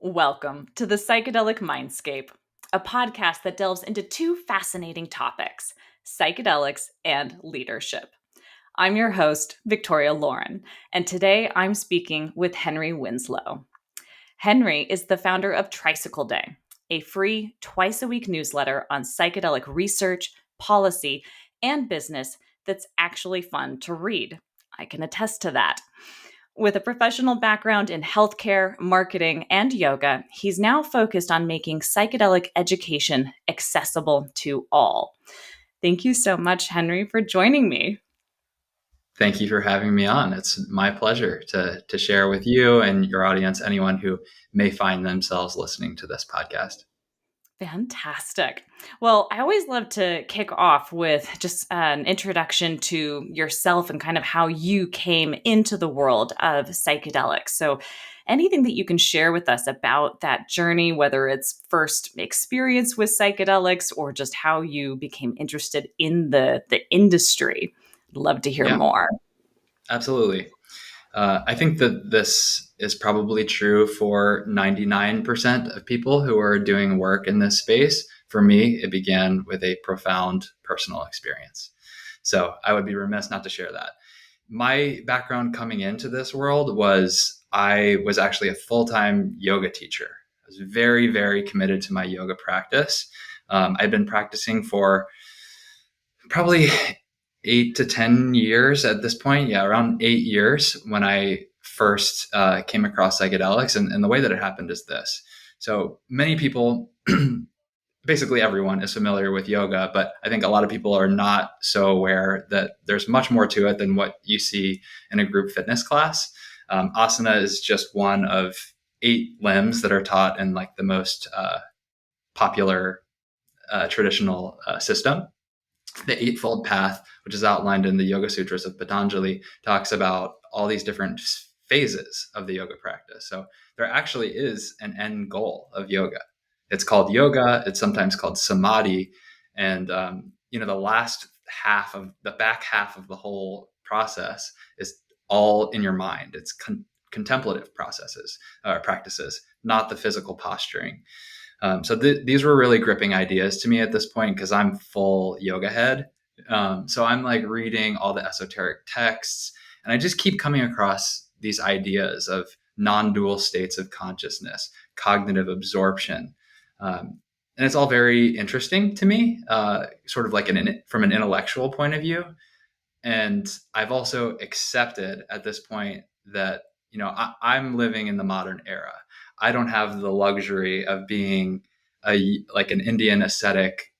Welcome to the Psychedelic Mindscape, a podcast that delves into two fascinating topics, psychedelics and leadership. I'm your host, Victoria Lauren, and today I'm speaking with Henry Winslow. Henry is the founder of Tricycle Day, a free twice-a-week newsletter on psychedelic research, policy, and business that's actually fun to read. I can attest to that. With a professional background in healthcare, marketing, and yoga, he's now focused on making psychedelic education accessible to all. Thank you so much, Henry, for joining me. Thank you for having me on. It's my pleasure to share with you and your audience, anyone who may find themselves listening to this podcast. Fantastic. Well, I always love to kick off with just an introduction to yourself and kind of how you came into the world of psychedelics. So, anything that you can share with us about that journey, whether it's first experience with psychedelics or just how you became interested in the industry. I'd love to hear Yeah, more. absolutely. I think that this is probably true for 99% of people who are doing work in this space. For me, it began with a profound personal experience. So I would be remiss not to share that. My background coming into this world was I was actually a full-time yoga teacher. I was very, very committed to my yoga practice. I'd been practicing for probably 8 to 10 years at this point. Yeah, around 8 years when I first came across psychedelics. And the way that it happened is this. So many people, basically everyone is familiar with yoga, but I think a lot of people are not so aware that there's much more to it than what you see in a group fitness class. Asana is just one of 8 limbs that are taught in like the most popular traditional system. The Eightfold Path, which is outlined in the Yoga Sutras of Patanjali, talks about all these different phases of the yoga practice. So there actually is an end goal of yoga. It's called yoga. It's sometimes called samadhi. And, the last half of the back half of the whole process is all in your mind. It's contemplative processes or practices, not the physical posturing. So these were really gripping ideas to me at this point because I'm full yoga head. So I'm like reading all the esoteric texts, and I just keep coming across these ideas of non-dual states of consciousness, cognitive absorption. And it's all very interesting to me, sort of like from an intellectual point of view. And I've also accepted at this point that, I'm living in the modern era. I don't have the luxury of being like an Indian ascetic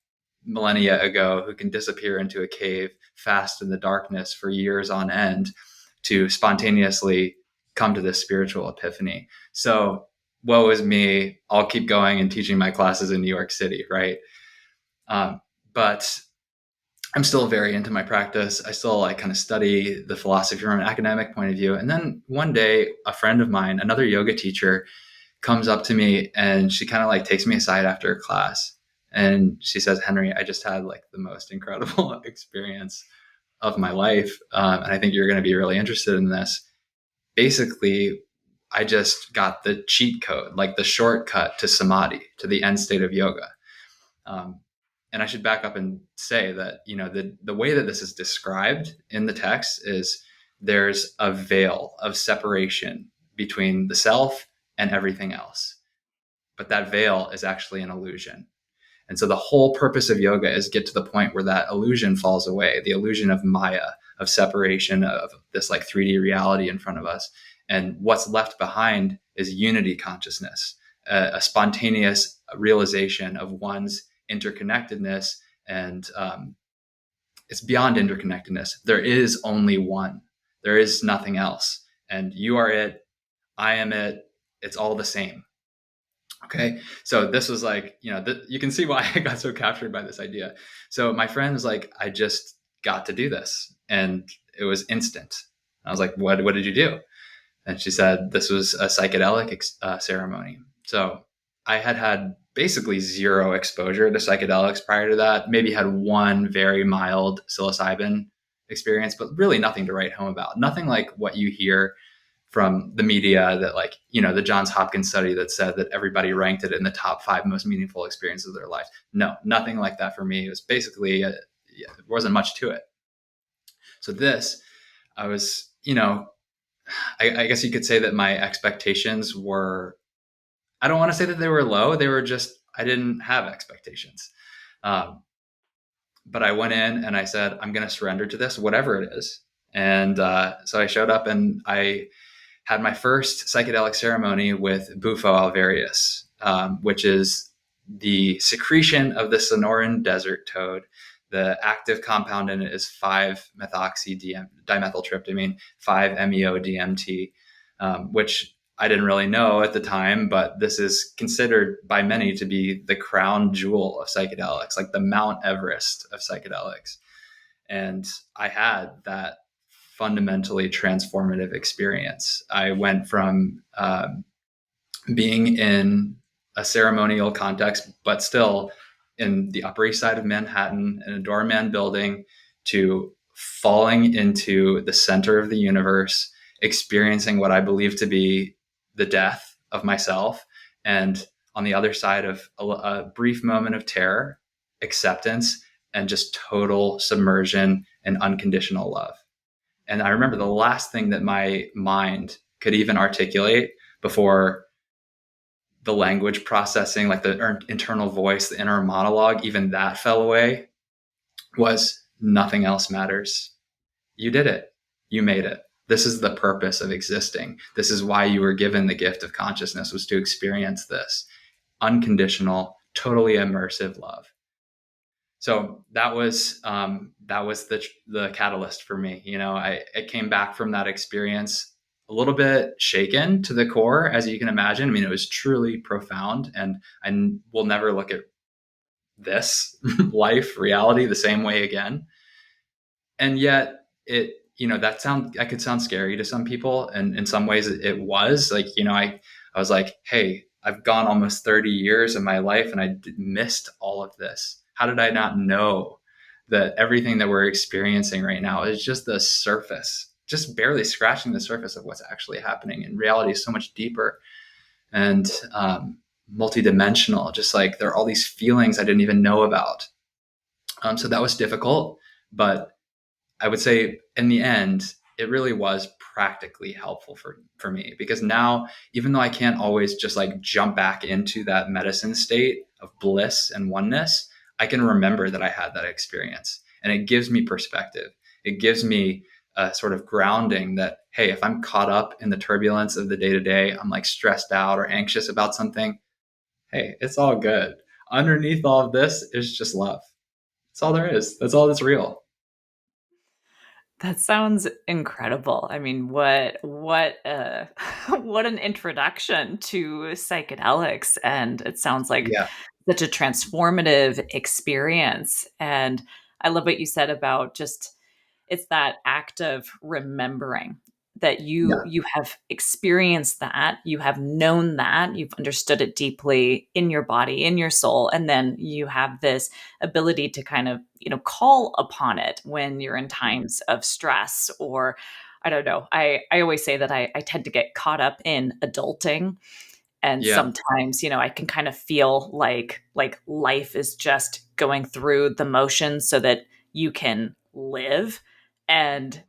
millennia ago who can disappear into a cave fast in the darkness for years on end to spontaneously come to this spiritual epiphany. So woe is me. I'll keep going and teaching my classes in New York City, right? But I'm still very into my practice. I still like kind of study the philosophy from an academic point of view. And then one day, a friend of mine, another yoga teacher, comes up to me and she kind of like takes me aside after a class. And she says, Henry, I just had like the most incredible experience of my life. And I think you're going to be really interested in this. Basically, I just got the cheat code, like the shortcut to samadhi, to the end state of yoga. And I should back up and say that, the way that this is described in the text is there's a veil of separation between the self and everything else. But that veil is actually an illusion. And so the whole purpose of yoga is get to the point where that illusion falls away, the illusion of Maya, of separation, of this like 3D reality in front of us. And what's left behind is unity consciousness, a spontaneous realization of one's interconnectedness. And it's beyond interconnectedness. There is only one. There is nothing else. And you are it. I am it. It's all the same. Okay. So this was like, you can see why I got so captured by this idea. So my friend was like, I just got to do this. And it was instant. I was like, what did you do? And she said, this was a psychedelic ceremony. So I had basically zero exposure to psychedelics prior to that, maybe had one very mild psilocybin experience, but really nothing to write home about. Nothing like what you hear from the media that, like, the Johns Hopkins study that said that everybody ranked it in the top 5 most meaningful experiences of their life. No, nothing like that for me. It was basically, there wasn't much to it. So this, I was, I guess you could say that my expectations were, I don't want to say that they were low. They were just, I didn't have expectations. Um, but I went in and I said, I'm going to surrender to this, whatever it is. And so I showed up and I had my first psychedelic ceremony with Bufo Alvarius, which is the secretion of the Sonoran desert toad. The active compound in it is 5-methoxy-dimethyltryptamine, 5-MeO-DMT, which I didn't really know at the time, but this is considered by many to be the crown jewel of psychedelics, like the Mount Everest of psychedelics. And I had that fundamentally transformative experience. I went from being in a ceremonial context, but still in the Upper East Side of Manhattan in a doorman building, to falling into the center of the universe, experiencing what I believe to be the death of myself. And on the other side of a brief moment of terror, acceptance, and just total submersion and unconditional love. And I remember the last thing that my mind could even articulate before the language processing, like the internal voice, the inner monologue, even that fell away, was nothing else matters. You did it. You made it. This is the purpose of existing. This is why you were given the gift of consciousness, was to experience this unconditional, totally immersive love. So that was the catalyst for me. I came back from that experience a little bit shaken to the core, as you can imagine. I mean, it was truly profound, and I will never look at this reality the same way again. And yet, that could sound scary to some people, and in some ways, it was like, I was like, hey, I've gone almost 30 years of my life, and I missed all of this. How did I not know that everything that we're experiencing right now is just the surface, just barely scratching the surface of what's actually happening? And reality is so much deeper and multidimensional. Just like there are all these feelings I didn't even know about. So that was difficult, but I would say in the end, it really was practically helpful for me, because now, even though I can't always just like jump back into that medicine state of bliss and oneness, I can remember that I had that experience, and it gives me perspective. It gives me a sort of grounding that, hey, if I'm caught up in the turbulence of the day to day, I'm like stressed out or anxious about something, hey, it's all good. Underneath all of this is just love. That's all there is. That's all that's real. That sounds incredible. I mean, what what an introduction to psychedelics, and it sounds like Yeah. such a transformative experience. And I love what you said about just, it's that act of remembering that Yeah. you have experienced that, you have known that, you've understood it deeply in your body, in your soul, and then you have this ability to kind of, call upon it when you're in times of stress, or I don't know. I always say that I tend to get caught up in adulting, and Yeah. sometimes, I can kind of feel like life is just going through the motions so that you can live. And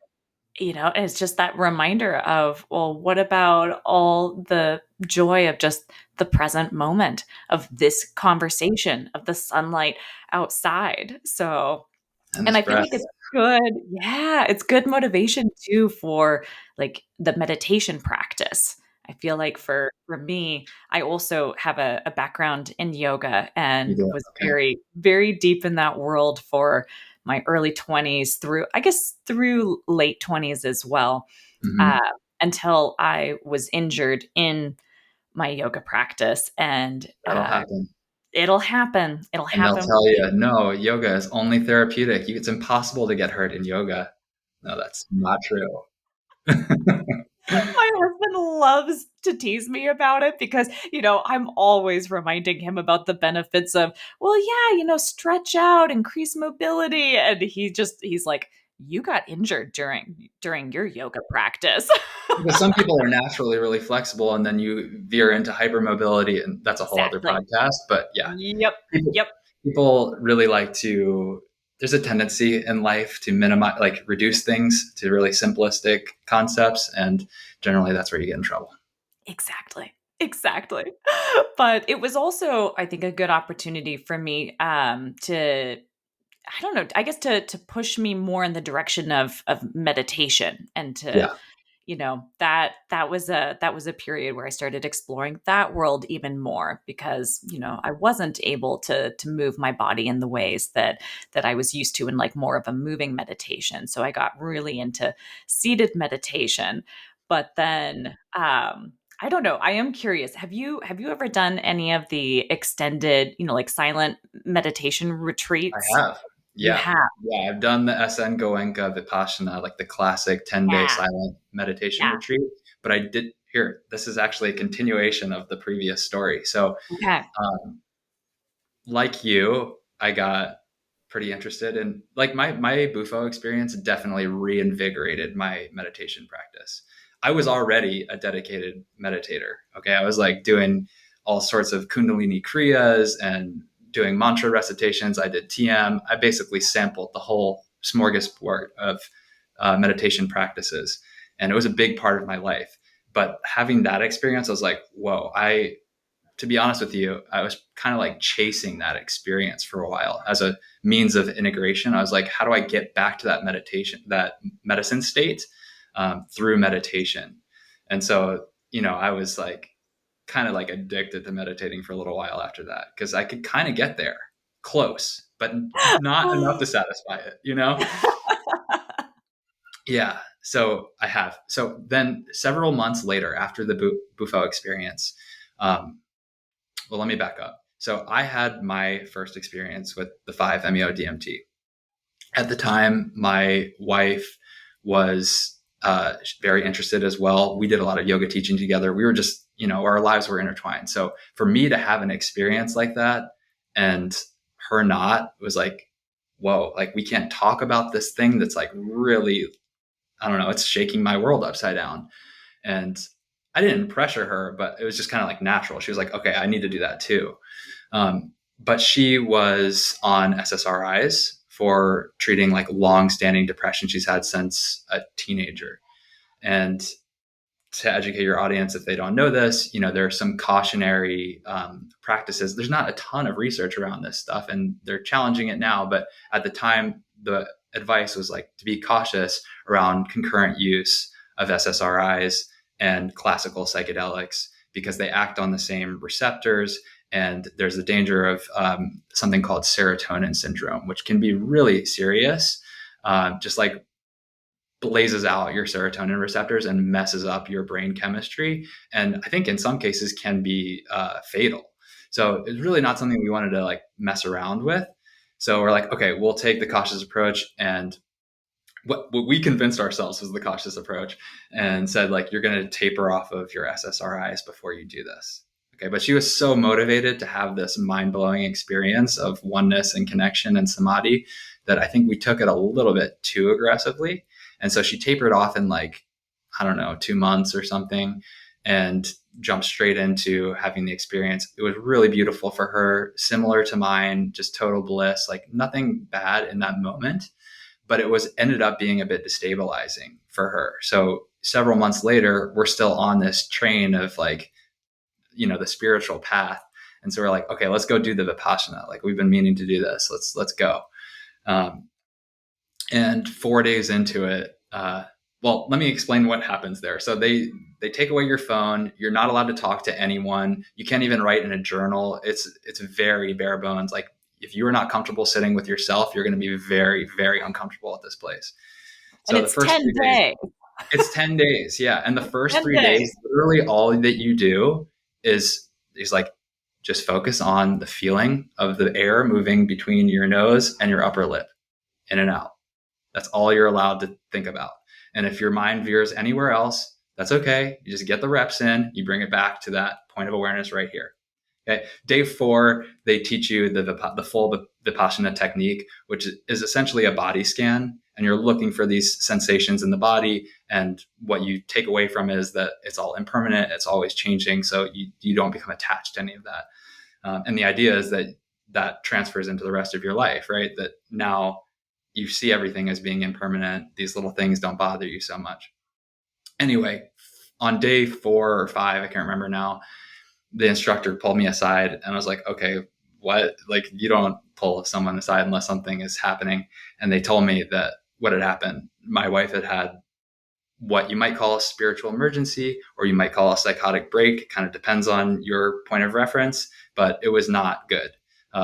it's just that reminder of, well, what about all the joy of just the present moment, of this conversation, of the sunlight outside? So, And and this I feel breath. like it's good. Yeah, it's good motivation too for like the meditation practice. I feel like for me, I also have a background in yoga, You and do. was Okay. very, very deep in that world for my early 20s through, I guess, through late 20s as well, uh, Mm-hmm. until I was injured in my yoga practice. And That'll happen. it'll happen. It'll And they'll happen. tell you, no, yoga is only therapeutic. It's impossible to get hurt in yoga. No, that's not true. My husband loves to tease me about it because, I'm always reminding him about the benefits of, well, yeah, stretch out, increase mobility. And he's like, you got injured during your yoga practice. Because some people are naturally really flexible, and then you veer into hypermobility, and that's a whole other Exactly. podcast. But yeah, Yep. people Yep. people really like to. There's a tendency in life to minimize, like reduce things to really simplistic concepts, and generally that's where you get in trouble. Exactly. Exactly. But it was also, I think, a good opportunity for me to, I don't know, I guess to push me more in the direction of meditation, and to, Yeah, that was a period where I started exploring that world even more, because I wasn't able to move my body in the ways that I was used to in like more of a moving meditation. So I got really into seated meditation. But then I don't know, I am curious, have you ever done any of the extended, like silent meditation I retreats? have. You Yeah. have. Yeah. I've done the SN Goenka Vipassana, like the classic 10-day Yeah. silent meditation Yeah. retreat. But I did here, this is actually a continuation of the previous story. So, Okay. um, like you, I got pretty interested in like my Bufo experience definitely reinvigorated my meditation practice. I was already a dedicated meditator. Okay. I was like doing all sorts of Kundalini Kriyas and doing mantra recitations. I did TM. I basically sampled the whole smorgasbord of meditation practices. And it was a big part of my life. But having that experience, I was like, whoa, to be honest with you, I was kind of like chasing that experience for a while as a means of integration. I was like, how do I get back to that meditation, that medicine state through meditation? And so, I was like kind of like addicted to meditating for a little while after that because I could kind of get there close, but not enough to satisfy it. Yeah. So I have. So then several months later, after the Bufo experience, um, well, let me back up. So I had my first experience with the 5-MeO DMT. At the time, my wife was very interested as well. We did a lot of yoga teaching together. We were just, our lives were intertwined. So for me to have an experience like that and her not, was like, whoa, like we can't talk about this thing that's like really, I don't know, it's shaking my world upside down. And I didn't pressure her, but it was just kind of like natural. She was like, okay, I need to do that too. But she was on SSRIs for treating like long-standing depression she's had since a teenager. And to educate your audience, if they don't know this, there are some cautionary practices. There's not a ton of research around this stuff, and they're challenging it now. But at the time, the advice was like to be cautious around concurrent use of SSRIs and classical psychedelics because they act on the same receptors. And there's the danger of something called serotonin syndrome, which can be really serious, just like blazes out your serotonin receptors and messes up your brain chemistry. And I think in some cases can be fatal. So it's really not something we wanted to like mess around with. So we're like, okay, we'll take the cautious approach. And what we convinced ourselves was the cautious approach and said, like, you're going to taper off of your SSRIs before you do this. Okay. But she was so motivated to have this mind blowing experience of oneness and connection and samadhi that I think we took it a little bit too aggressively. And so she tapered off in like, I don't know, 2 months or something and jumped straight into having the experience. It was really beautiful for her, similar to mine, just total bliss, like nothing bad in that moment, but it was ended up being a bit destabilizing for her. So several months later, we're still on this train of like, the spiritual path. And so we're like, okay, let's go do the Vipassana. Like we've been meaning to do this. Let's go. Um, and 4 days into it, well, let me explain what happens there. So they take away your phone. You're not allowed to talk to anyone. You can't even write in a journal. It's very bare bones. Like if you are not comfortable sitting with yourself, you're going to be very, very uncomfortable at this place. And So the it's first 10 3 days, days. it's 10 days. Yeah. And the first 10 3 days, days. literally all that you do is like, just focus on the feeling of the air moving between your nose and your upper lip, in and out. That's all you're allowed to think about. And if your mind veers anywhere else, that's okay. You just get the reps in, you bring it back to that point of awareness right here. Okay. Day 4, they teach you the full Vipassana technique, which is essentially a body scan. And you're looking for these sensations in the body. And what you take away from it is that it's all impermanent. It's always changing. So you don't become attached to any of that. And the idea is that that transfers into the rest of your life, right? That now you see everything as being impermanent. These little things don't bother you so much. Anyway, on day 4 or 5, I can't remember now, the instructor pulled me aside and I was like, okay, what? Like, you don't pull someone aside unless something is happening. And they told me that what had happened, my wife had what you might call a spiritual emergency, or you might call a psychotic break. It kind of depends on your point of reference, but it was not good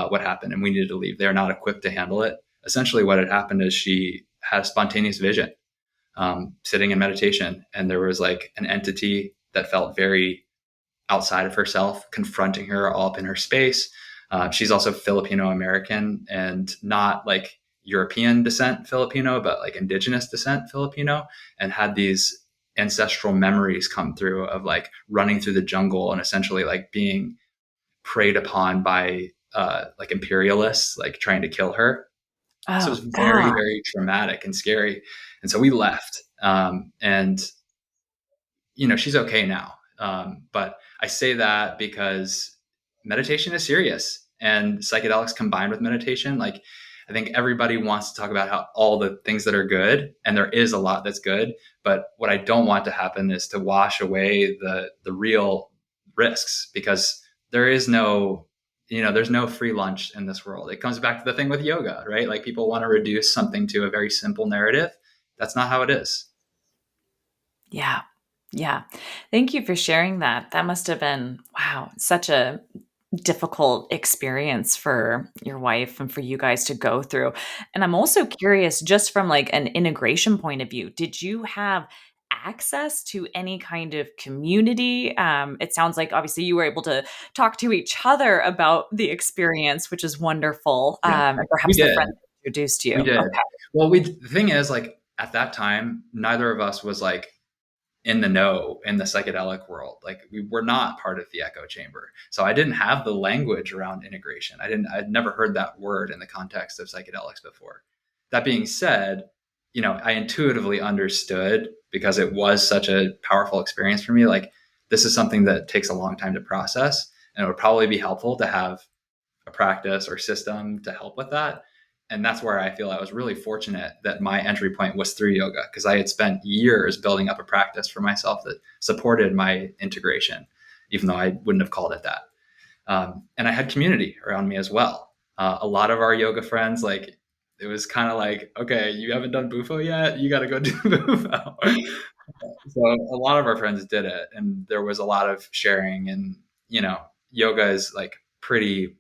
what happened, and we needed to leave. They're not equipped to handle it. Essentially, what had happened is she had a spontaneous vision, sitting in meditation, and there was like an entity that felt very outside of herself, confronting her all up in her space. She's also Filipino American and not like European descent Filipino, but like indigenous descent Filipino, and had these ancestral memories come through of like running through the jungle and essentially like being preyed upon by like imperialists, like trying to kill her. So it Oh, was very, God. very traumatic and scary. And so we left. And she's okay now. But I say that because meditation is serious, and psychedelics combined with meditation, like, I think everybody wants to talk about how all the things that are good, and there is a lot that's good. But what I don't want to happen is to wash away the real risks, because there is no, there's no free lunch in this world. It comes back to the thing with yoga, right? Like, people want to reduce something to a very simple narrative. That's not how it is. Yeah. Yeah. Thank you for sharing that. That must have been, wow, such a difficult experience for your wife and for you guys to go through. And I'm also curious, just from like an integration point of view, did you have access to any kind of community? It sounds like obviously you were able to talk to each other about the experience, which is wonderful. Yeah, And we perhaps the did. friend introduced We you. did. Okay. Well, the thing is, like, at that time, neither of us was like in the know in the psychedelic world. Like, we were not part of the echo chamber. So I didn't have the language around integration. I'd never heard that word in the context of psychedelics before. That being said, I intuitively understood, because it was such a powerful experience for me. Like, this is something that takes a long time to process, and it would probably be helpful to have a practice or system to help with that. And that's where I feel I was really fortunate that my entry point was through yoga, because I had spent years building up a practice for myself that supported my integration, even though I wouldn't have called it that. And I had community around me as well. A lot of our yoga friends, like, it was kind of like, okay, you haven't done Bufo yet, you got to go do Bufo. So a lot of our friends did it, and there was a lot of sharing. And yoga is like pretty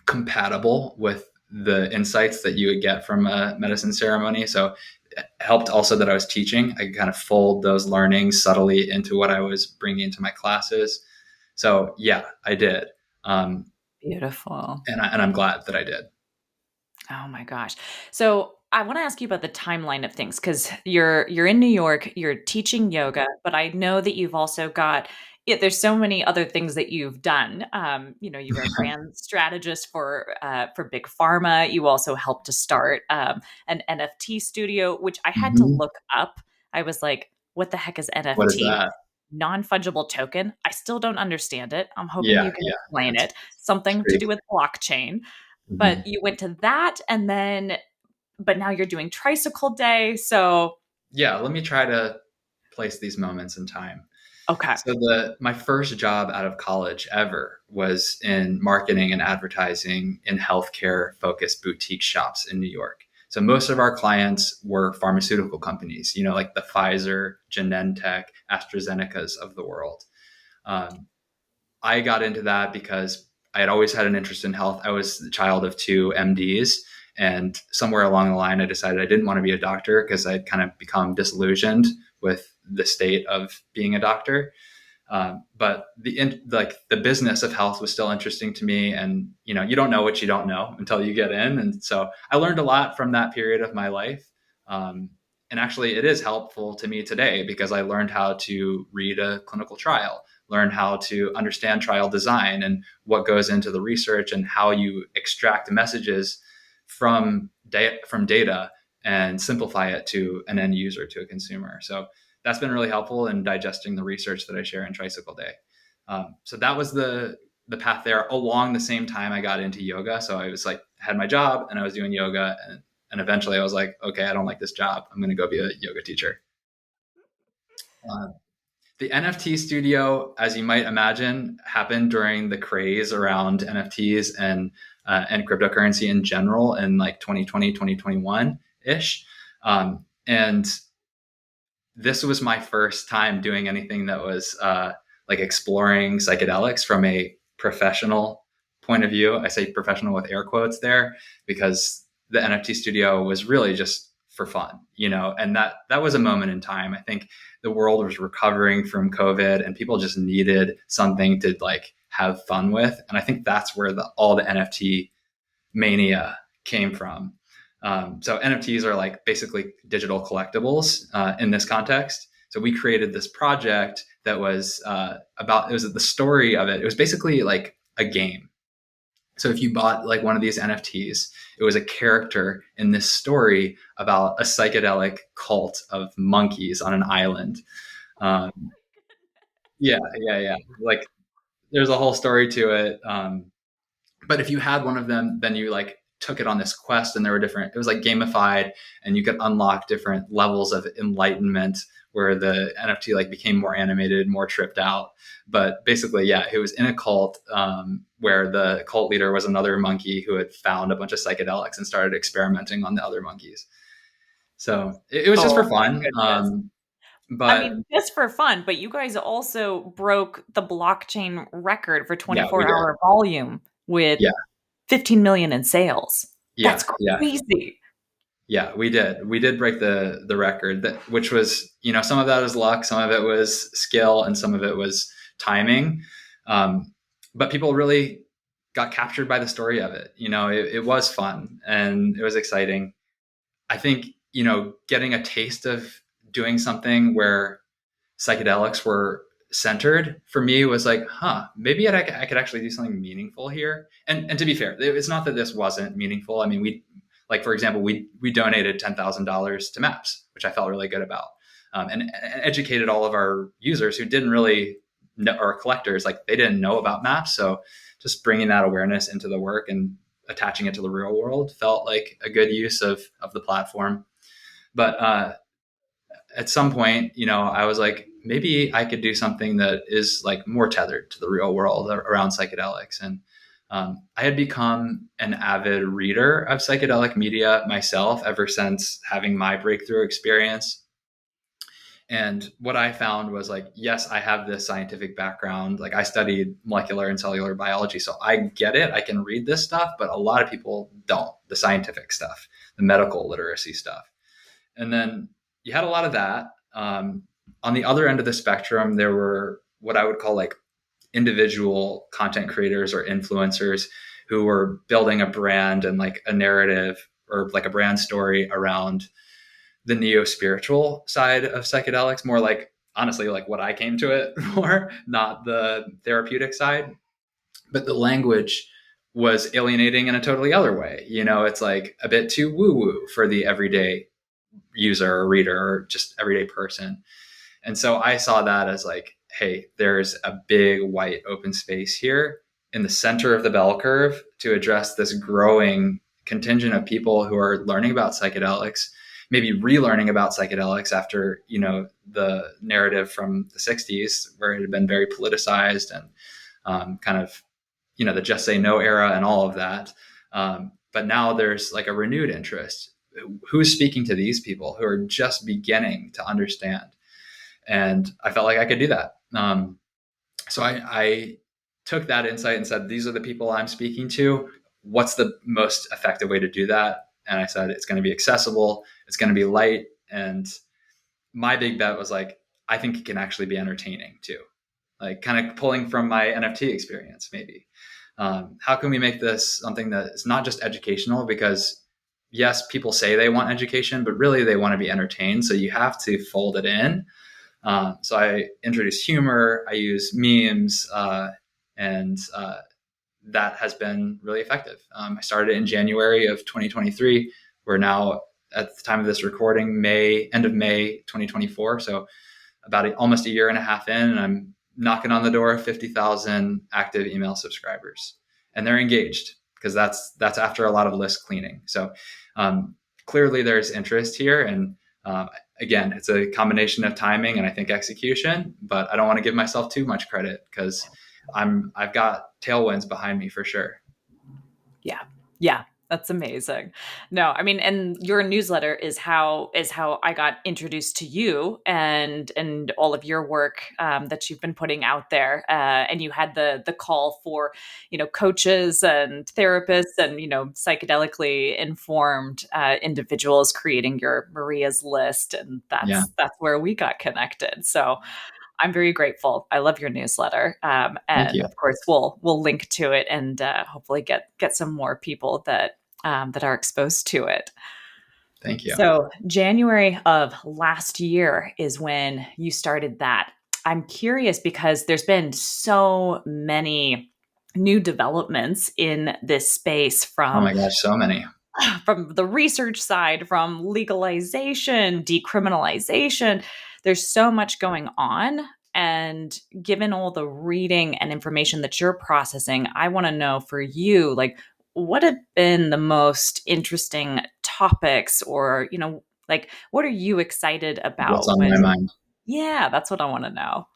compatible with the insights that you would get from a medicine ceremony. So it helped also that I was teaching. I could kind of fold those learnings subtly into what I was bringing into my classes. So yeah, I did. Um, Beautiful. and I'm glad that I did. Oh my gosh. So I want to ask you about the timeline of things because you're in New York, you're teaching yoga, but I know that you've also got there's so many other things that you've done. You were a brand strategist for big pharma. You also helped to start an NFT studio, which I had to Mhm. look up. I was like, "What the heck is What is NFT?" that? Non-fungible token. I still don't understand it. I'm hoping Yeah, you can yeah, explain it's, it. it's Something to pretty. do with blockchain. But Mhm. you went to that and then but now you're doing Tricycle Day, so Yeah, let me try to place these moments in time. okay. So my first job out of college ever was in marketing and advertising in healthcare focused boutique shops in New York. So most of our clients were pharmaceutical companies, like the Pfizer, Genentech, AstraZenecas of the world. Um, I got into that because I had always had an interest in health. I was the child of two MDs. And somewhere along the line, I decided I didn't want to be a doctor because I'd kind of become disillusioned with the state of being a doctor. But the business of health was still interesting to me, and you don't know what you don't know until you get in, and so I learned a lot from that period of my life. And actually, it is helpful to me today because I learned how to read a clinical trial, learn how to understand trial design and what goes into the research and how you extract messages from data and simplify it to an end user, to a consumer. So that's been really helpful in digesting the research that I share in Tricycle Day. So that was the path there. Along the same time I got into yoga. So I was like, had my job and I was doing yoga, and eventually I was like, okay, I don't like this job. I'm going to go be a yoga teacher. The NFT studio, as you might imagine, happened during the craze around NFTs and cryptocurrency in general in like 2020, 2021 ish. And this was my first time doing anything that was like exploring psychedelics from a professional point of view. I say professional with air quotes there, because the NFT studio was really just for fun, and that was a moment in time. I think the world was recovering from COVID and people just needed something to like have fun with. And I think that's where all the NFT mania came from. So NFTs are like basically digital collectibles in this context. So we created this project that was it was the story of it. It was basically like a game. So if you bought like one of these NFTs, it was a character in this story about a psychedelic cult of monkeys on an island. Um, yeah. Like there's a whole story to it. But if you had one of them, then you like took it on this quest, and there were different, it was like gamified, and you could unlock different levels of enlightenment where the NFT like became more animated, more tripped out. But basically, yeah, it was in a cult where the cult leader was another monkey who had found a bunch of psychedelics and started experimenting on the other monkeys. So it was just for fun. But I mean, just for fun, but you guys also broke the blockchain record for yeah, we 24-hour volume with yeah, 15 million in sales. yeah, That's yeah. crazy. Yeah, we did. We did break the record, which was, some of that was luck, some of it was skill, and some of it was timing. But people really got captured by the story of it. It was fun and it was exciting. I think, getting a taste of doing something where psychedelics were centered for me was like, maybe I could actually do something meaningful here. And to be fair, it's not that this wasn't meaningful. I mean, for example, we donated $10,000 to MAPS, which I felt really good about, and educated all of our users who didn't really know, or collectors, like they didn't know about MAPS. So just bringing that awareness into the work and attaching it to the real world felt like a good use of the platform. But at some point, I was like, maybe I could do something that is like more tethered to the real world around psychedelics. And I had become an avid reader of psychedelic media myself ever since having my breakthrough experience. And what I found was like, yes, I have this scientific background. Like I studied molecular and cellular biology. So I get it. I can read this stuff, but a lot of people don't, the scientific stuff, the medical literacy stuff. And then you had a lot of that. On the other end of the spectrum, there were what I would call like individual content creators or influencers who were building a brand and like a narrative or like a brand story around the neo-spiritual side of psychedelics, more like honestly like what I came to it for, not the therapeutic side. But the language was alienating in a totally other way. It's like a bit too woo-woo for the everyday user or reader or just everyday person. And so I saw that as like, hey, there's a big white open space here in the center of the bell curve to address this growing contingent of people who are learning about psychedelics, maybe relearning about psychedelics after, the narrative from the 60s where it had been very politicized and kind of, the just say no era and all of that. But now there's like a renewed interest. Who's speaking to these people who are just beginning to understand? And I felt like I could do that. So I took that insight and said, these are the people I'm speaking to. What's the most effective way to do that? And I said, it's going to be accessible. It's going to be light. And my big bet was like, I think it can actually be entertaining too. Like kind of pulling from my NFT experience, maybe. How can we make this something that is not just educational? Because yes, people say they want education, but really they want to be entertained. So you have to fold it in. So I introduce humor, I use memes, and that has been really effective. I started in January of 2023. We're now at the time of this recording, end of May 2024. So about almost a year and a half in, and I'm knocking on the door of 50,000 active email subscribers, and they're engaged because that's after a lot of list cleaning. So clearly there's interest here, and again, it's a combination of timing and I think execution, but I don't want to give myself too much credit because I've got tailwinds behind me for sure. Yeah. Yeah. That's amazing. No, I mean, and your newsletter is how I got introduced to you and all of your work that you've been putting out there. And you had the call for coaches and therapists and psychedelically informed individuals creating your Maria's list, and Yeah, that's where we got connected. So I'm very grateful. I love your newsletter, thank and you. of course, we'll link to it and hopefully get some more people that are exposed to it. Thank you. So January of last year is when you started that. I'm curious because there's been so many new developments in this space Oh from my gosh, so many. the research side, from legalization, decriminalization. There's so much going on. And given all the reading and information that you're processing, I want to know for you, like, what have been the most interesting topics, or, like, what are you excited What's about on my when, mind? yeah, that's what I want to know.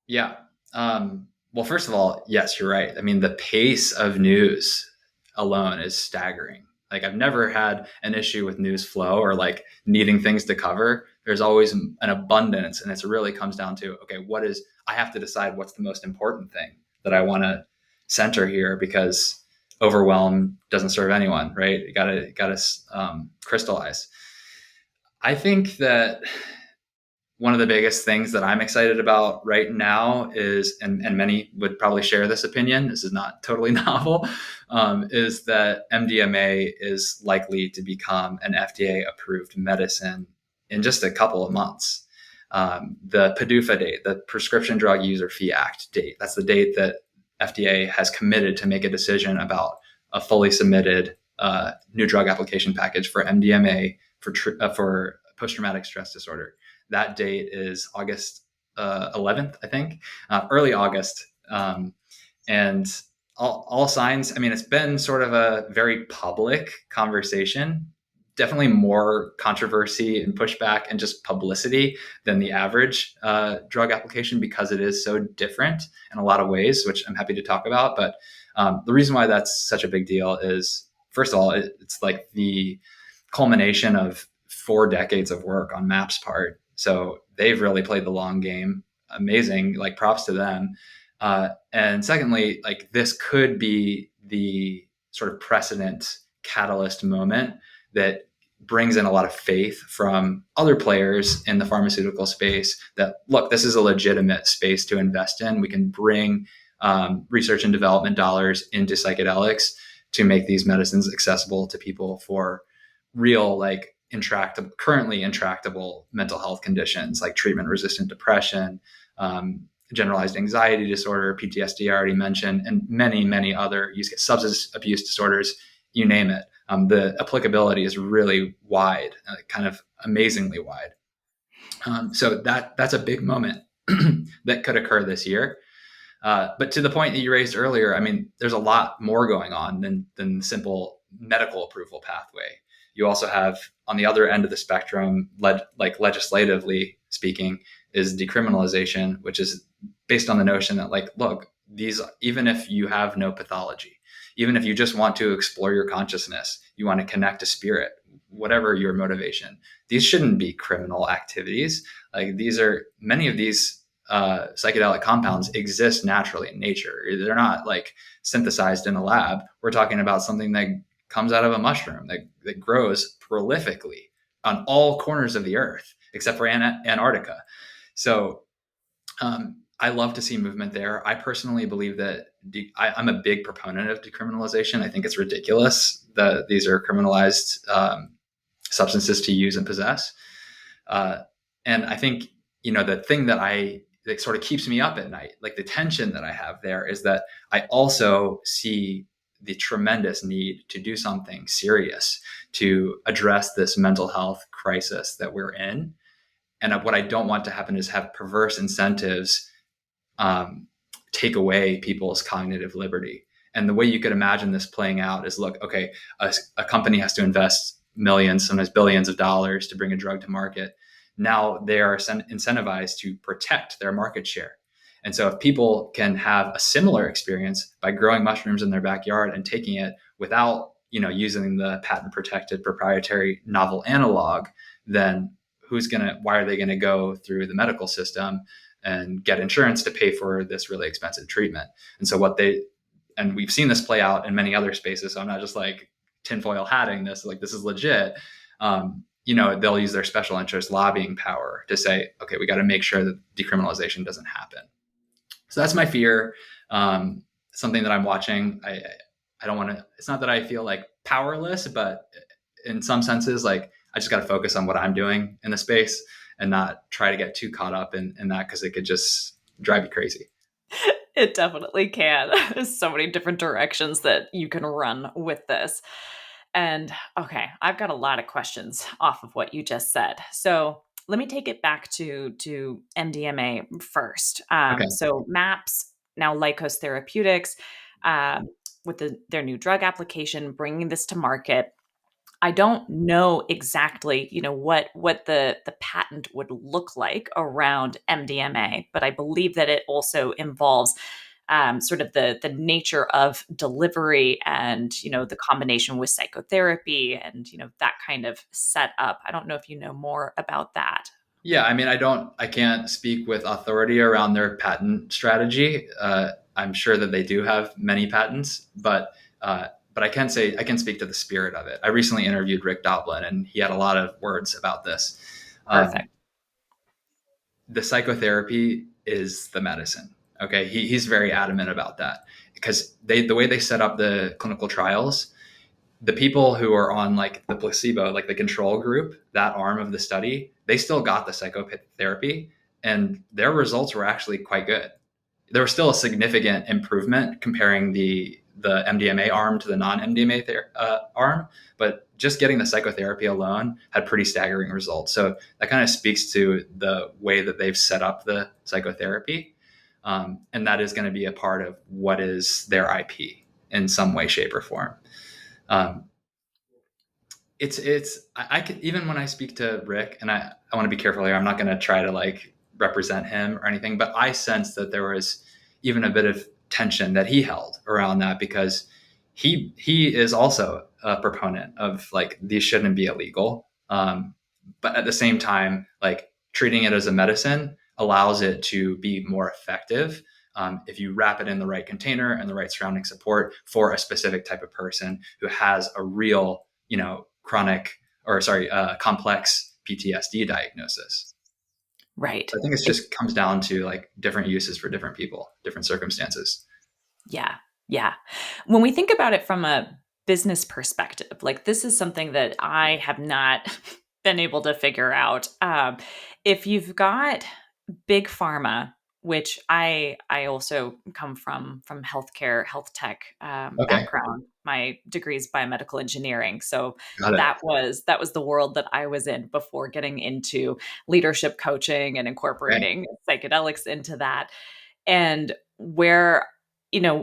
Yeah. Well, first of all, yes, you're right. I mean, the pace of news alone is staggering. Like, I've never had an issue with news flow or like needing things to cover. There's always an abundance, and it really comes down to, okay, I have to decide what's the most important thing that I want to center here, because overwhelm doesn't serve anyone, right? You gotta crystallize. I think that one of the biggest things that I'm excited about right now is, and many would probably share this opinion, this is not totally novel, is that MDMA is likely to become an FDA approved medicine in just a couple of months. The PDUFA date, the Prescription Drug User Fee Act date, that's the date that FDA has committed to make a decision about a fully submitted new drug application package for MDMA for post-traumatic stress disorder. That date is August 11th, I think, early August. And all signs, I mean, it's been sort of a very public conversation, definitely more controversy and pushback and just publicity than the average drug application, because it is so different in a lot of ways, which I'm happy to talk about. But the reason why that's such a big deal is, first of all, it's like the culmination of 4 decades of work on MAP's part. So they've really played the long game. Amazing, like, props to them. And secondly, like, this could be the sort of precedent catalyst moment that brings in a lot of faith from other players in the pharmaceutical space that, look, this is a legitimate space to invest in. We can bring research and development dollars into psychedelics to make these medicines accessible to people for real, like, currently intractable mental health conditions like treatment-resistant depression, generalized anxiety disorder, PTSD I already mentioned, and many, many other substance abuse disorders, you name it. The applicability is really wide, kind of amazingly wide. So that's a big moment that could occur this year. But to the point that you raised earlier, I mean, there's a lot more going on than simple medical approval pathway. You also have, on the other end of the spectrum, like legislatively speaking, is decriminalization, which is based on the notion that, like, look, even if you have no pathology, even if you just want to explore your consciousness, you want to connect to spirit, whatever your motivation, these shouldn't be criminal activities. Like, many of these psychedelic compounds exist naturally in nature. They're not like synthesized in a lab. We're talking about something that comes out of a mushroom that grows prolifically on all corners of the earth, except for Antarctica. So I love to see movement there. I personally believe that I'm a big proponent of decriminalization. I think it's ridiculous that these are criminalized substances to use and possess. And I think, the thing that that sort of keeps me up at night, like the tension that I have there, is that I also see the tremendous need to do something serious to address this mental health crisis that we're in. And what I don't want to happen is have perverse incentives um, take away people's cognitive liberty. And the way you could imagine this playing out is, look, okay, a company has to invest millions, sometimes billions of dollars to bring a drug to market. Now they are incentivized to protect their market share. And so if people can have a similar experience by growing mushrooms in their backyard and taking it without, using the patent protected proprietary novel analog, then why are they going to go through the medical system and get insurance to pay for this really expensive treatment? And so and we've seen this play out in many other spaces. So I'm not just like tinfoil hatting this, like this is legit. They'll use their special interest lobbying power to say, okay, we got to make sure that decriminalization doesn't happen. So that's my fear. Something that I'm watching. I don't want to, it's not that I feel like powerless, but in some senses, like I just got to focus on what I'm doing in the space and not try to get too caught up in that, because it could just drive you crazy. It definitely can. There's so many different directions that you can run with this. And okay, I've got a lot of questions off of what you just said. So let me take it back to MDMA first. Okay. So MAPS, now Lycos Therapeutics, with their new drug application, bringing this to market. I don't know exactly, what the patent would look like around MDMA, but I believe that it also involves sort of the nature of delivery and, the combination with psychotherapy and, that kind of setup. I don't know if you know more about that. Yeah, I mean, I can't speak with authority around their patent strategy. I'm sure that they do have many patents, but I can speak to the spirit of it. I recently interviewed Rick Doblin, and he had a lot of words about this. Perfect. The psychotherapy is the medicine. Okay, he's very adamant about that, because the way they set up the clinical trials, the people who are on like the placebo, like the control group, that arm of the study, they still got the psychotherapy, and their results were actually quite good. There was still a significant improvement comparing the MDMA arm to the non-MDMA arm, but just getting the psychotherapy alone had pretty staggering results. So that kind of speaks to the way that they've set up the psychotherapy, and that is going to be a part of what is their IP in some way, shape, or form. I could, even when I speak to Rick, and I want to be careful here, I'm not going to try to like represent him or anything, but I sense that there was even a bit of tension that he held around that, because he is also a proponent of like these shouldn't be illegal, but at the same time, like treating it as a medicine allows it to be more effective if you wrap it in the right container and the right surrounding support for a specific type of person who has a real, complex PTSD diagnosis. Right. I think it just comes down to like different uses for different people, different circumstances. Yeah. Yeah. When we think about it from a business perspective, like this is something that I have not been able to figure out. If you've got big pharma, which I also come from healthcare, health tech Okay, background. My degree is biomedical engineering, so got it. that was the world that I was in before getting into leadership coaching and Okay. incorporating psychedelics into that. And where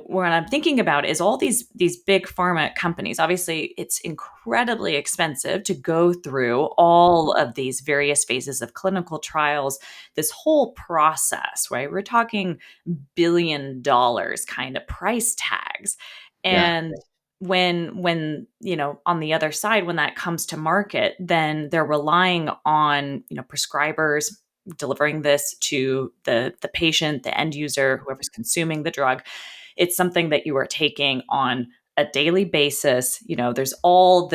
what I'm thinking about is all these big pharma companies. Obviously, it's incredibly expensive to go through all of these various phases of clinical trials, this whole process, right? We're talking $1 billion kind of price tags. Yeah, And when on the other side, when that comes to market, then they're relying on prescribers delivering this to the patient, the end user, whoever's consuming the drug. It's something that you are taking on a daily basis. There's all of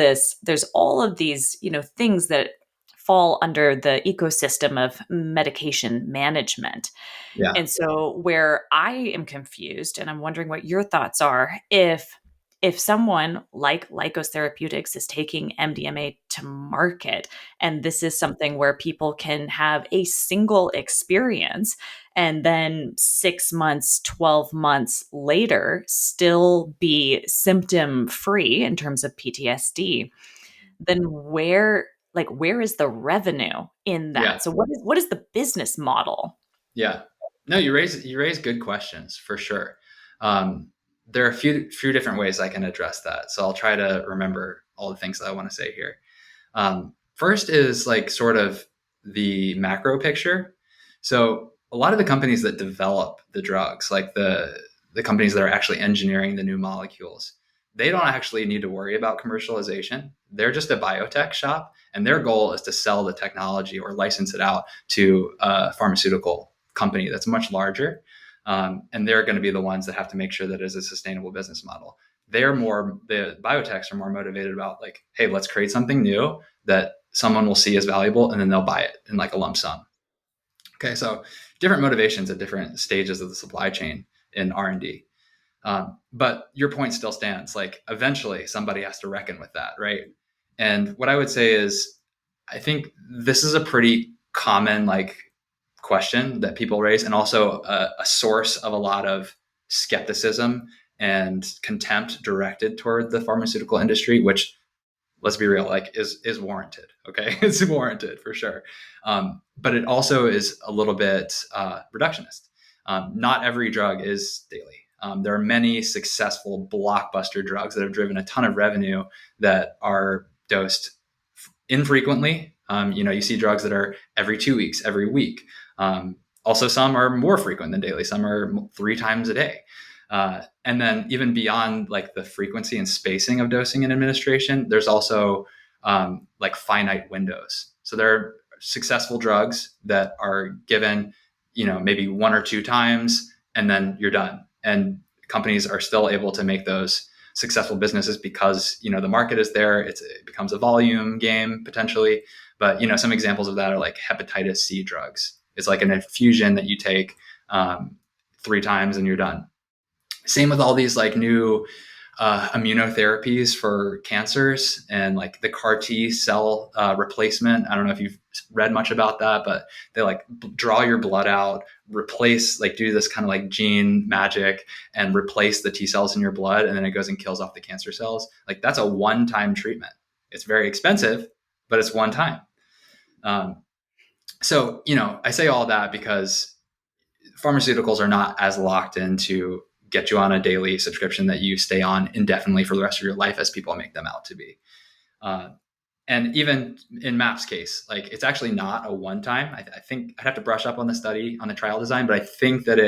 these things that fall under the ecosystem of medication management. yeah. And so where I am confused, and I'm wondering what your thoughts are, if if someone like Lykos Therapeutics is taking MDMA to market, and this is something where people can have a single experience and then 6 months, 12 months later still be symptom free in terms of PTSD, then where is the revenue in Yeah. that? So what is the business model? Yeah. No, you raise good questions for sure. Um, there are a few different ways I can address that. So I'll try to remember all the things that I want to say here. First is like sort of the macro picture. So a lot of the companies that develop the drugs, like the companies that are actually engineering the new molecules, they don't actually need to worry about commercialization. They're just a biotech shop, and their goal is to sell the technology or license it out to a pharmaceutical company that's much larger. And they're going to be the ones that have to make sure that it is a sustainable business model. The biotechs are more motivated about like, hey, let's create something new that someone will see as valuable, and then they'll buy it in like a lump sum. Okay, so different motivations at different stages of the supply chain in R&D. But your point still stands. Like eventually somebody has to reckon with that, right? And what I would say is, I think this is a pretty common like question that people raise, and also a source of a lot of skepticism and contempt directed toward the pharmaceutical industry, which, let's be real, like is warranted. Okay, it's warranted for sure, but it also is a little bit reductionist. Not every drug is daily. There are many successful blockbuster drugs that have driven a ton of revenue that are dosed infrequently. You see drugs that are every 2 weeks, every week. Also, some are more frequent than daily. Some are 3 times a day. And then even beyond like the frequency and spacing of dosing and administration, there's also like finite windows. So there are successful drugs that are given, maybe 1 or 2 times, and then you're done. And companies are still able to make those successful businesses because the market is there. It becomes a volume game potentially. But some examples of that are like hepatitis C drugs. It's like an infusion that you take 3 times and you're done. Same with all these like new immunotherapies for cancers and like the CAR T cell replacement. I don't know if you've read much about that, but they like draw your blood out, replace, like do this kind of like gene magic and replace the T cells in your blood. And then it goes and kills off the cancer cells. Like that's a one-time treatment. It's very expensive, but it's one time. So, I say all that because pharmaceuticals are not as locked into get you on a daily subscription that you stay on indefinitely for the rest of your life as people make them out to be. And even in MAP's case, like it's actually not a one time. I think I'd have to brush up on the study on the trial design, but I think that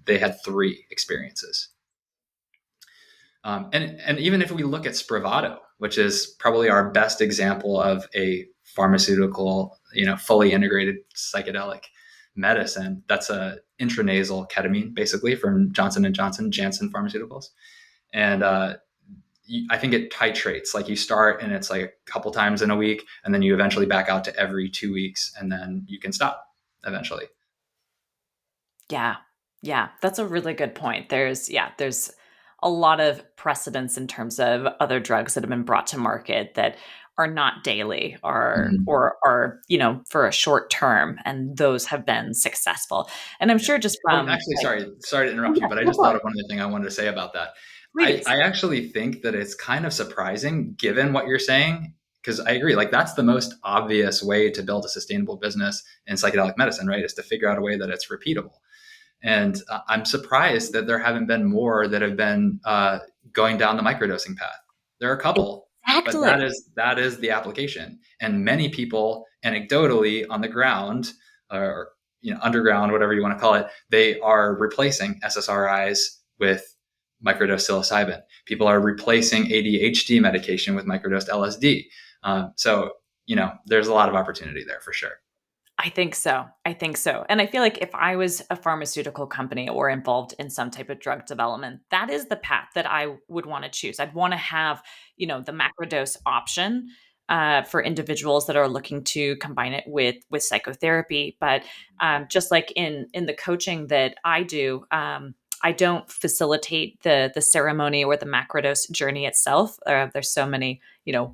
they had 3 experiences. And even if we look at Spravato, which is probably our best example of a pharmaceutical, fully integrated psychedelic medicine, that's a intranasal ketamine, basically from Johnson & Johnson, Janssen Pharmaceuticals. And I think it titrates. Like you start and it's like a couple times in a week, and then you eventually back out to every 2 weeks, and then you can stop eventually. Yeah. Yeah, that's a really good point. There's a lot of precedents in terms of other drugs that have been brought to market that are not daily Mhm. or are, for a short term, and those have been successful. And I'm Yeah. sure just Oh, from actually, like, sorry to oh interrupt you, yeah, but I go just for thought it. of one other thing I wanted to say about that. I, Please. I actually think that it's kind of surprising given what you're saying, because I agree, like that's the most obvious way to build a sustainable business in psychedelic medicine, right? Is to figure out a way that it's repeatable. And I'm surprised that there haven't been more that have been going down the microdosing path. There are a couple, but Exactly. that is the application. And many people, anecdotally, on the ground or underground, whatever you want to call it, they are replacing SSRIs with microdosed psilocybin. People are replacing ADHD medication with microdosed LSD. So there's a lot of opportunity there for sure. I think so. I think so. And I feel like if I was a pharmaceutical company or involved in some type of drug development, that is the path that I would want to choose. I'd want to have, the macrodose option for individuals that are looking to combine it with psychotherapy. But just like in the coaching that I do, I don't facilitate the ceremony or the macrodose journey itself. There's so many,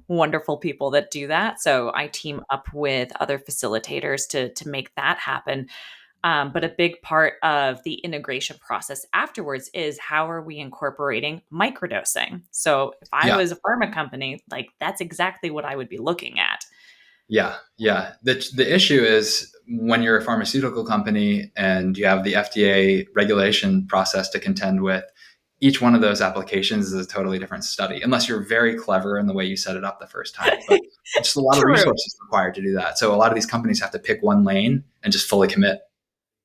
wonderful people that do that. So I team up with other facilitators to make that happen. But a big part of the integration process afterwards is how are we incorporating microdosing? So if I Yeah. was a pharma company, like that's exactly what I would be looking at. Yeah, yeah. The issue is when you're a pharmaceutical company and you have the FDA regulation process to contend with, each one of those applications is a totally different study, unless you're very clever in the way you set it up the first time. But just a lot of True. resources required to do that. So a lot of these companies have to pick one lane and just fully commit.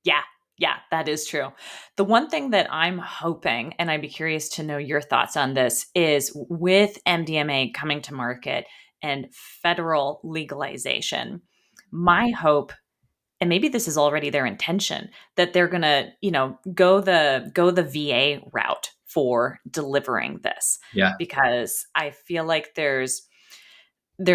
Yeah. Yeah, that is true. The one thing that I'm hoping, and I'd be curious to know your thoughts on this, is with MDMA coming to market and federal legalization, my hope, and maybe this is already their intention, that they're going to, go the VA route for delivering this, Yeah, because I feel like there's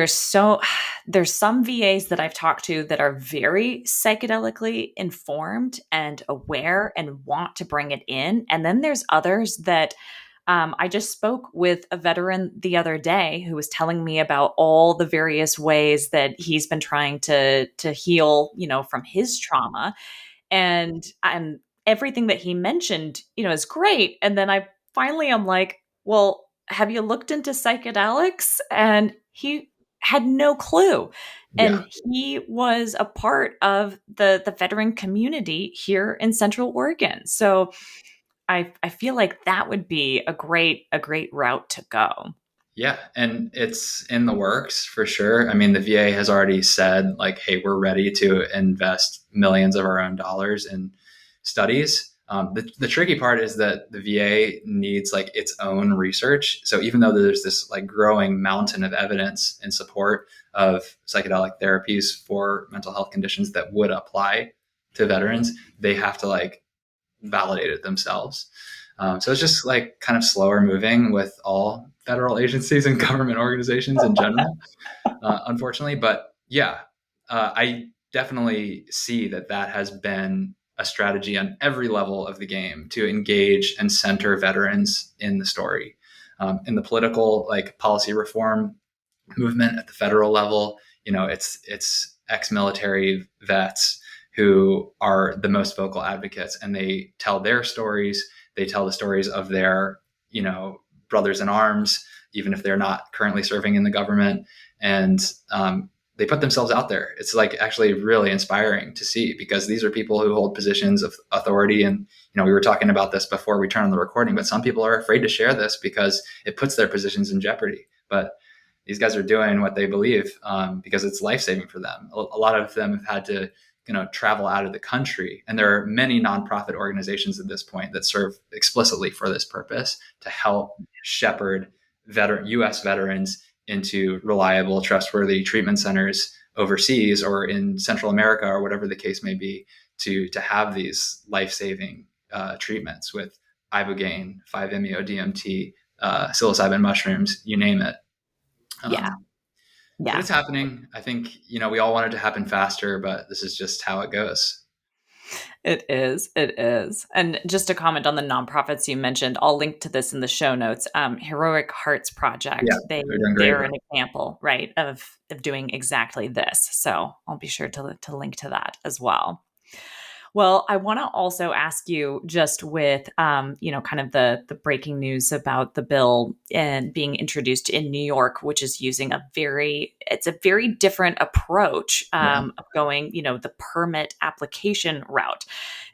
so there's some VAs that I've talked to that are very psychedelically informed and aware and want to bring it in, and then there's others that I just spoke with a veteran the other day who was telling me about all the various ways that he's been trying to heal, from his trauma, and everything that he mentioned, is great. And then I finally am like, well, have you looked into psychedelics? And he had no clue. yeah. And he was a part of the veteran community here in Central Oregon. So I feel like that would be a great route to go. Yeah, and it's in the works for sure. I mean, the VA has already said, like, hey, we're ready to invest millions of our own dollars in studies. The tricky part is that the VA needs like its own research. So even though there's this like growing mountain of evidence in support of psychedelic therapies for mental health conditions that would apply to veterans, they have to like validate it themselves. So it's just like kind of slower moving with all federal agencies and government organizations in general, unfortunately. But yeah, I definitely see that that has been a strategy on every level of the game to engage and center veterans in the story. In the political, like policy reform movement at the federal level, it's ex-military vets who are the most vocal advocates, and they tell their stories. They tell the stories of their brothers in arms, even if they're not currently serving in the government, and they put themselves out there. It's like actually really inspiring to see, because these are people who hold positions of authority. And we were talking about this before we turned on the recording, but some people are afraid to share this because it puts their positions in jeopardy. But these guys are doing what they believe, because it's life-saving for them. A lot of them have had to travel out of the country, and there are many nonprofit organizations at this point that serve explicitly for this purpose, to help shepherd U.S. veterans into reliable, trustworthy treatment centers overseas or in Central America or whatever the case may be, to have these life-saving treatments with ibogaine, 5-MeO DMT, psilocybin mushrooms, you name it. Yeah. But Yeah. it's happening. I think, we all want it to happen faster, but this is just how it goes. It is. It is. And just to comment on the nonprofits you mentioned, I'll link to this in the show notes. Heroic Hearts Yeah, Project, they're doing great they're work. an example, right, of doing exactly this. So I'll be sure to link to that as well. Well, I want to also ask you, just with kind of the breaking news about the bill and being introduced in New York, which is using it's a very different approach Yeah. of going, the permit application route.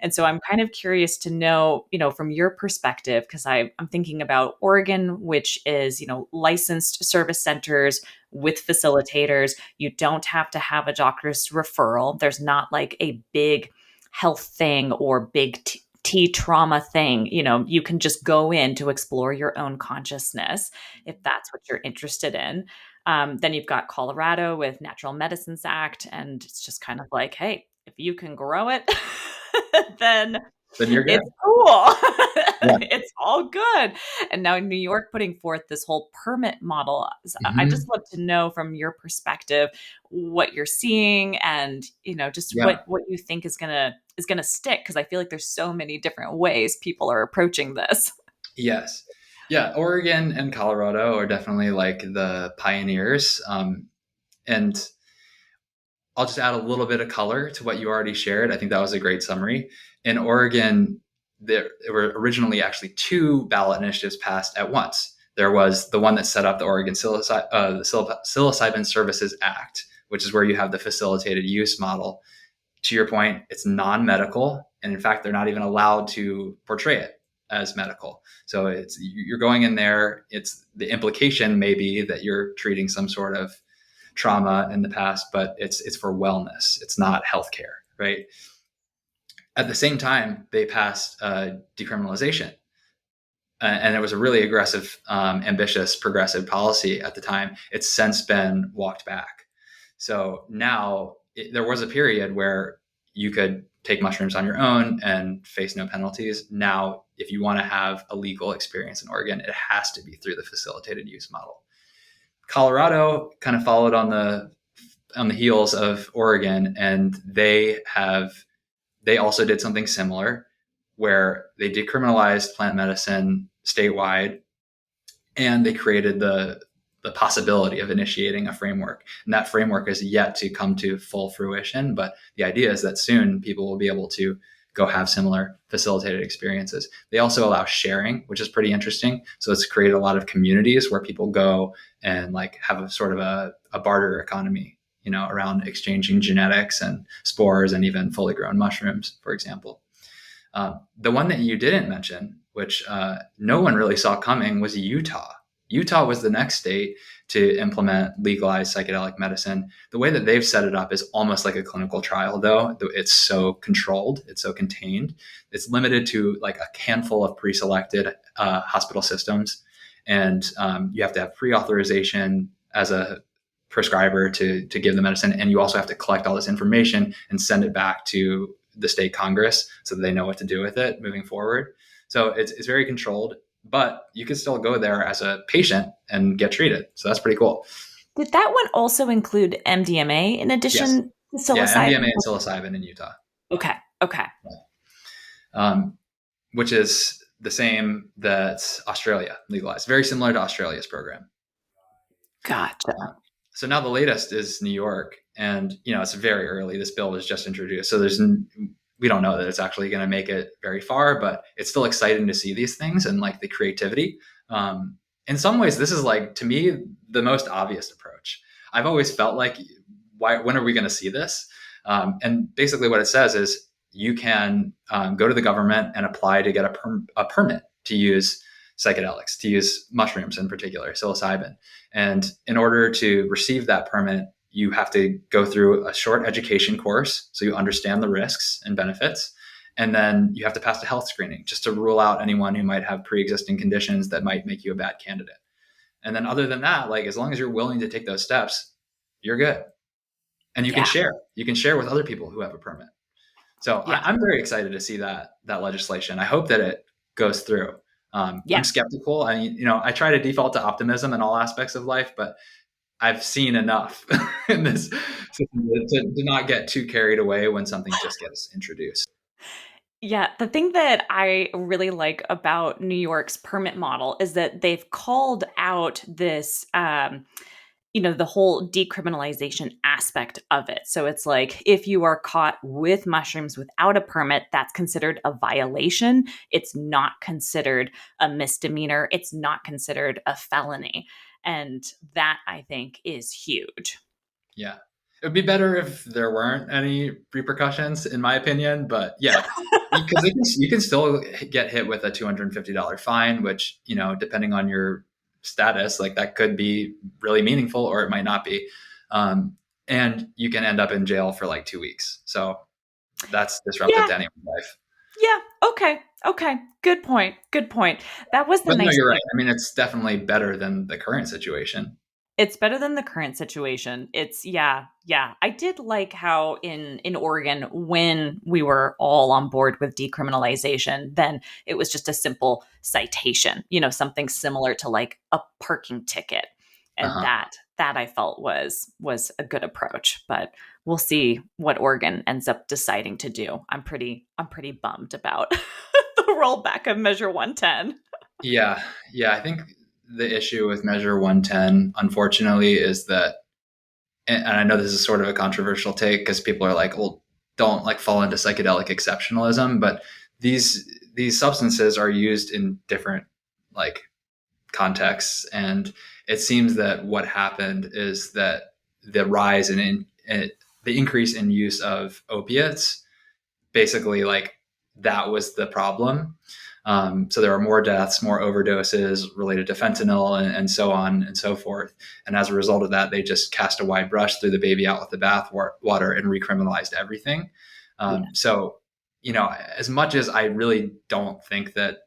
And so I'm kind of curious to know, from your perspective, because I'm thinking about Oregon, which is, licensed service centers with facilitators. You don't have to have a doctor's referral. There's not like a big health thing or big T trauma thing. You can just go in to explore your own consciousness if that's what you're interested in. Then you've got Colorado with Natural Medicines Act, and it's just kind of like, hey, if you can grow it, then Then you're good. it's cool. Yeah. It's all good. And now New York putting forth this whole permit model. So I just Hmm. love to know from your perspective what you're seeing, and just Yeah. what you think is is going to stick, because I feel like there's so many different ways people are approaching this. Yes. Yeah. Oregon and Colorado are definitely like the pioneers. And I'll just add a little bit of color to what you already shared. I think that was a great summary. In Oregon, there were originally actually two ballot initiatives passed at once. There was the one that set up the Oregon Psilocybin Services Act, which is where you have the facilitated use model. To your point, it's non-medical, and in fact, they're not even allowed to portray it as medical. So you're going in there. It's the implication maybe that you're treating some sort of trauma in the past, but it's for wellness. It's not healthcare, right? At the same time, they passed decriminalization, and it was a really aggressive, ambitious, progressive policy at the time. It's since been walked back. So now there was a period where you could take mushrooms on your own and face no penalties. Now, if you want to have a legal experience in Oregon, it has to be through the facilitated use model. Colorado kind of followed on the heels of Oregon, and they also did something similar where they decriminalized plant medicine statewide, and they created the possibility of initiating a framework. And that framework is yet to come to full fruition, but the idea is that soon people will be able to go have similar facilitated experiences. They also allow sharing, which is pretty interesting. So it's created a lot of communities where people go and like have a sort of a barter economy, around exchanging genetics and spores and even fully grown mushrooms, for example. The one that you didn't mention, which no one really saw coming, was Utah. Utah was the next state to implement legalized psychedelic medicine. The way that they've set it up is almost like a clinical trial, though. It's so controlled, it's so contained. It's limited to like a handful of pre-selected hospital systems. And you have to have pre-authorization as a prescriber to give the medicine. And you also have to collect all this information and send it back to the state Congress so that they know what to do with it moving forward. So it's very controlled, but you can still go there as a patient and get treated. So that's pretty cool. Did that one also include MDMA in Yes. addition to psilocybin? Yeah, MDMA and psilocybin in Utah. Okay. Which is the same that Australia legalized. Very similar to Australia's program. Gotcha. So now the latest is New York, and it's very early. This bill was just introduced, so we don't know that it's actually going to make it very far, but it's still exciting to see these things and like the creativity. In some ways, this is like, to me, the most obvious approach. I've always felt like, when are we going to see this? And basically what it says is you can go to the government and apply to get a permit to use psychedelics, to use mushrooms in particular, psilocybin. And in order to receive that permit, you have to go through a short education course so you understand the risks and benefits. And then you have to pass a health screening just to rule out anyone who might have pre-existing conditions that might make you a bad candidate. And then other than that, like as long as you're willing to take those steps, you're good. And you can share. You can share with other people who have a permit. So I'm very excited to see that legislation. I hope that it goes through. I'm skeptical. I try to default to optimism in all aspects of life, but I've seen enough in this to not get too carried away when something just gets introduced. Yeah, the thing that I really like about New York's permit model is that they've called out this, the whole decriminalization aspect of it. So it's like, if you are caught with mushrooms without a permit, that's considered a violation. It's not considered a misdemeanor. It's not considered a felony. And that, I think, is huge. Yeah. It would be better if there weren't any repercussions, in my opinion. But yeah, because you can still get hit with a $250 fine, which, depending on your status, like that could be really meaningful or it might not be. And you can end up in jail for like 2 weeks. So that's disruptive to anyone's life. Yeah. Okay. Good point. That was the but nice no, you're thing. right. I mean, it's definitely better than the current situation. It's better than the current situation. It's yeah. I did like how in Oregon, when we were all on board with decriminalization, then it was just a simple citation, something similar to like a parking ticket. And Uh-huh. that I felt was a good approach. But we'll see what Oregon ends up deciding to do. I'm pretty bummed about the rollback of Measure 110. Yeah. Yeah. I think the issue with Measure 110, unfortunately, is that, and I know this is sort of a controversial take because people are like, well, don't like fall into psychedelic exceptionalism, but these substances are used in different like contexts, and it seems that what happened is that the rise in the increase in use of opiates, basically like that was the problem. So there are more deaths, more overdoses related to fentanyl, and so on and so forth. And as a result of that, they just cast a wide brush, threw the baby out with the bathwater, and recriminalized everything. Yeah, So, as much as I really don't think that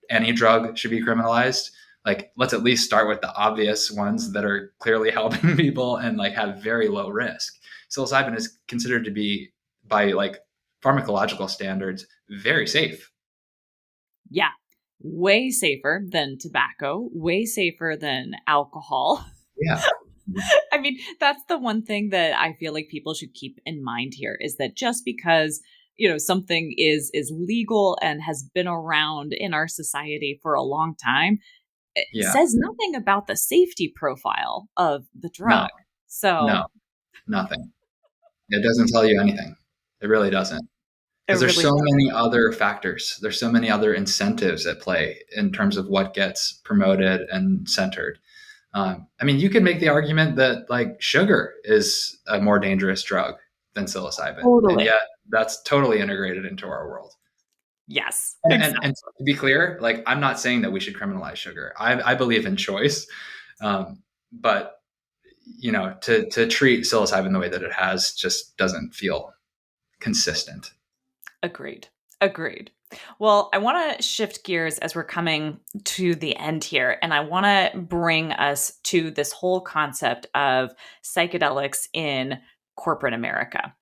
any drug should be criminalized, like let's at least start with the obvious ones that are clearly helping people and like have very low risk. Psilocybin is considered to be, by like pharmacological standards, very safe. yeah, way safer than tobacco, way safer than alcohol. Yeah. I mean, that's the one thing that I feel like people should keep in mind here is that just because, something is legal and has been around in our society for a long time, it Yeah. says nothing about the safety profile of the No, drug. So no, nothing. It doesn't tell you anything. It really doesn't. it Because there's really so does. many other factors. There's so many other incentives at play in terms of what gets promoted and centered. I mean, you could make the argument that like sugar is a more dangerous drug than psilocybin, and Totally. yet that's totally integrated into our world. Yes, And exactly. to be clear, like I'm not saying that we should criminalize sugar. I believe in choice, but to treat psilocybin the way that it has just doesn't feel consistent. Agreed. Agreed. Well, I want to shift gears as we're coming to the end here, and I want to bring us to this whole concept of psychedelics in corporate America.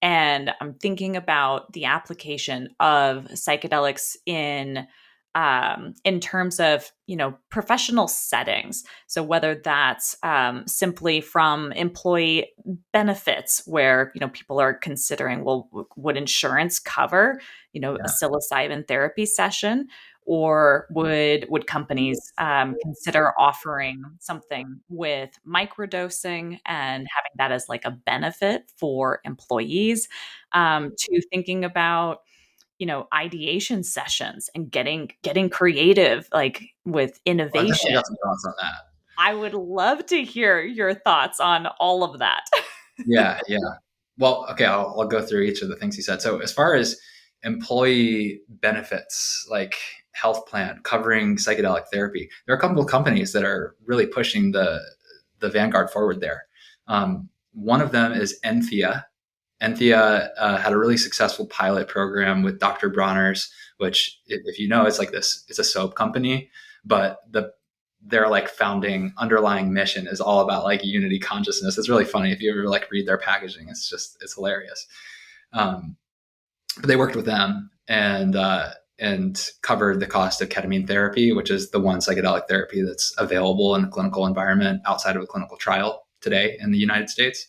And I'm thinking about the application of psychedelics in terms of professional settings. So whether that's simply from employee benefits, where people are considering, well, would insurance cover a Yeah. psilocybin therapy session, or would companies consider offering something with microdosing and having that as like a benefit for employees, to thinking about ideation sessions and getting creative, like with Well, I definitely innovation. got some thoughts on that. I would love to hear your thoughts on all of that. Yeah, yeah. Well, okay, I'll go through each of the things he said. So, as far as employee benefits, like health plan covering psychedelic therapy, there are a couple of companies that are really pushing the vanguard forward there. One of them is Enthea. Enthea had a really successful pilot program with Dr. Bronner's, which, if you know, it's like this. It's a soap company, but their like founding underlying mission is all about like unity consciousness. It's really funny if you ever like read their packaging. It's hilarious. Um, but they worked with them and covered the cost of ketamine therapy, which is the one psychedelic therapy that's available in a clinical environment outside of a clinical trial today in the United States,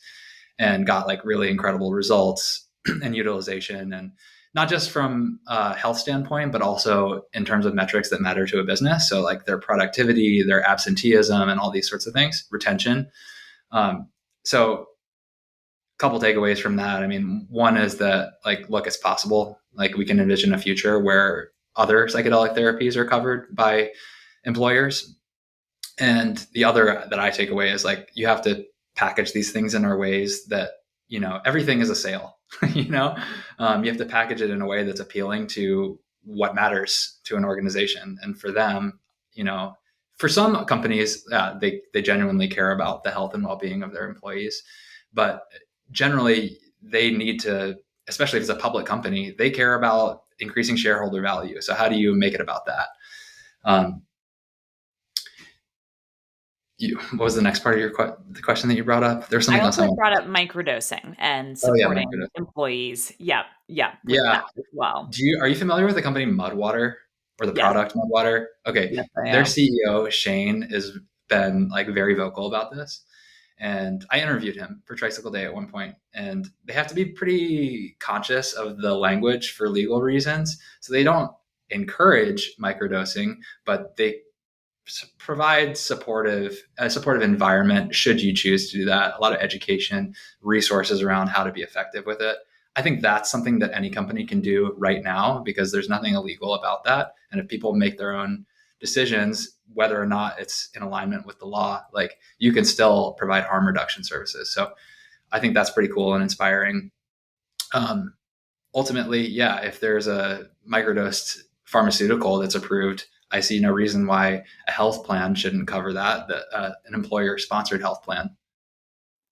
and got like really incredible results and utilization, and not just from a health standpoint, but also in terms of metrics that matter to a business. So like their productivity, their absenteeism, and all these sorts of things, retention. So a couple takeaways from that. I mean, one is that like, look, it's possible. Like we can envision a future where other psychedelic therapies are covered by employers. And the other that I take away is like, you have to package these things in our ways that, everything is a sale. You have to package it in a way that's appealing to what matters to an organization. And for them, for some companies, they genuinely care about the health and well-being of their employees. But generally, they need to, especially if it's a public company, they care about increasing shareholder value. So how do you make it about that? Um, what was the next part of the question that you brought up? There's I something else I also want. brought up microdosing and Oh yeah, supporting microdose. employees. Yeah, yeah, with Yeah. that as well. Are you familiar with the company Mudwater or the Yes, product Mudwater? Okay, yes, I their am. CEO Shane is been like very vocal about this. And I interviewed him for Tricycle Day at one point, and they have to be pretty conscious of the language for legal reasons. So they don't encourage microdosing, but they provide a supportive environment should you choose to do that. A lot of education, resources around how to be effective with it. I think that's something that any company can do right now because there's nothing illegal about that. And if people make their own decisions, whether or not it's in alignment with the law, like you can still provide harm reduction services. So I think that's pretty cool and inspiring. Um, Ultimately, yeah, if there's a microdosed pharmaceutical that's approved, I see no reason why a health plan shouldn't cover that, an employer sponsored health plan.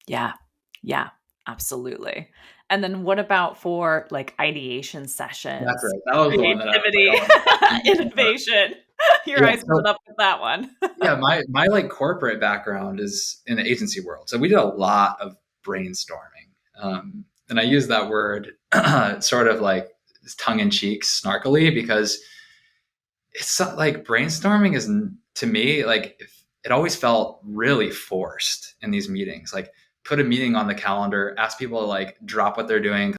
Yeah. Yeah, absolutely. And then what about for like ideation That's sessions, right. That was the one that I was like, creativity, I want to. innovation? Your Yeah. eyes So lit up with that one. yeah, my like corporate background is in the agency world. So we did a lot of brainstorming. And I use that word sort of like tongue in cheek, snarkily, because it's not, like brainstorming is to me like it always felt really forced in these meetings. Like put a meeting on the calendar, ask people to like drop what they're doing,